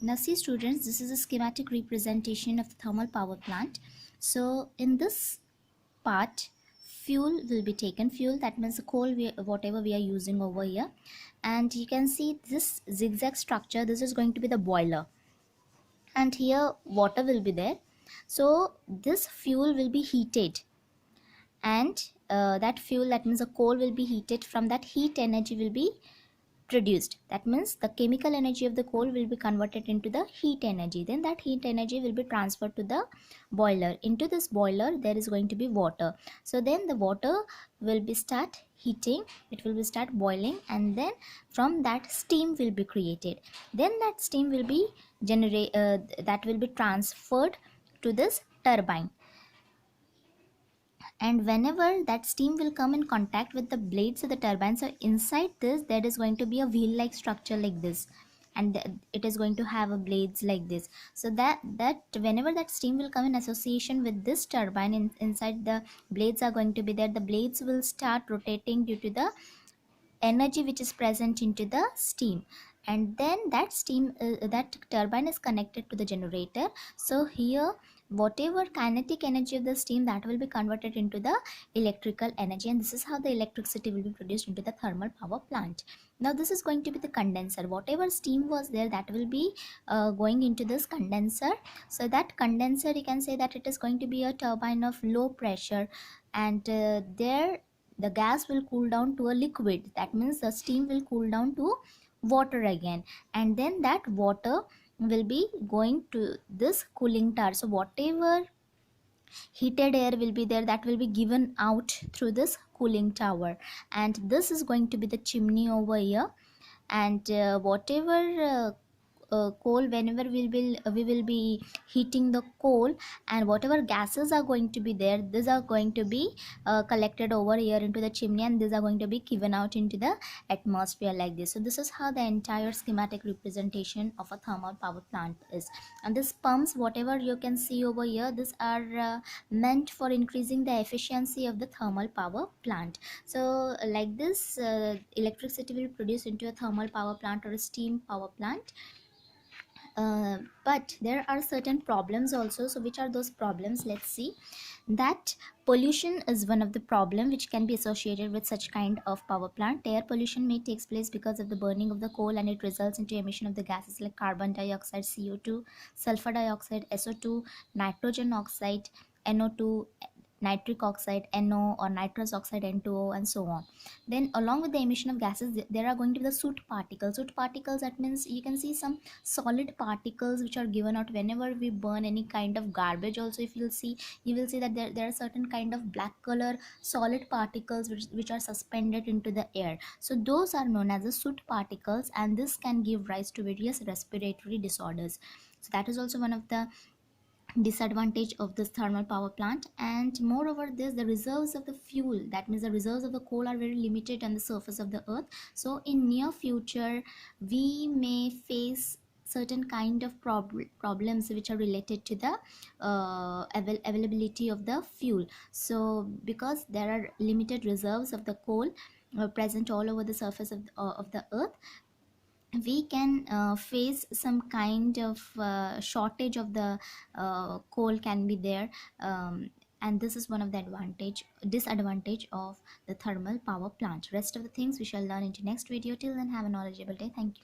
Now see students, this is a schematic representation of the thermal power plant. So in this part, fuel will be taken. Fuel, that means the coal, whatever we are using over here. And you can see this zigzag structure, this is going to be the boiler. And here water will be there. So this fuel will be heated, and that fuel, that means the coal will be heated. From that, heat energy will be produced. That means the chemical energy of the coal will be converted into the heat energy. Then that heat energy will be transferred to the boiler. Into this boiler there is going to be water. So then the water will be start heating, it will be start boiling, and then from that steam will be created. Then that steam will be that will be transferred to this turbine. And whenever that steam will come in contact with the blades of the turbine, so inside this there is going to be a wheel like structure like this, and it is going to have a blades like this. So that whenever that steam will come in association with this turbine, inside the blades are going to be there, the blades will start rotating due to the energy which is present into the steam. And then that steam, that turbine is connected to the generator. So here whatever kinetic energy of the steam, that will be converted into the electrical energy, and this is how the electricity will be produced into the thermal power plant. Now this is going to be the condenser. Whatever steam was there, that will be going into this condenser. So that condenser, you can say that it is going to be a turbine of low pressure, and there the gas will cool down to a liquid. That means the steam will cool down to water again, and then that water will be going to this cooling tower. So whatever heated air will be there, that will be given out through this cooling tower, and this is going to be the chimney over here. And whatever coal, whenever we will be heating the coal, and whatever gases are going to be there, these are going to be collected over here into the chimney, and these are going to be given out into the atmosphere like this. So this is how the entire schematic representation of a thermal power plant is. And these pumps, whatever you can see over here, these are meant for increasing the efficiency of the thermal power plant. So like this, electricity will produce into a thermal power plant or a steam power plant. But there are certain problems also. So which are those problems? Let's see. That pollution is one of the problem which can be associated with such kind of power plant. Air pollution may takes place because of the burning of the coal, and it results into emission of the gases like carbon dioxide, CO2, sulfur dioxide, SO2, nitrogen oxide, NO2, nitric oxide, NO, or nitrous oxide, N2O, and so on. Then along with the emission of gases, there are going to be the soot particles. Soot particles, that means you can see some solid particles which are given out whenever we burn any kind of garbage. Also, if you'll see, you will see that there are certain kind of black color solid particles which are suspended into the air. So those are known as the soot particles, and this can give rise to various respiratory disorders. So that is also one of the disadvantage of this thermal power plant. And moreover this, the reserves of the fuel, that means the reserves of the coal, are very limited on the surface of the earth. So in near future we may face certain kind of problems which are related to the availability of the fuel. So because there are limited reserves of the coal present all over the surface of the earth, we can face some kind of shortage of the coal can be there. And this is one of the disadvantage of the thermal power plant. Rest of the things we shall learn into next video. Till then, have a knowledgeable day. Thank you.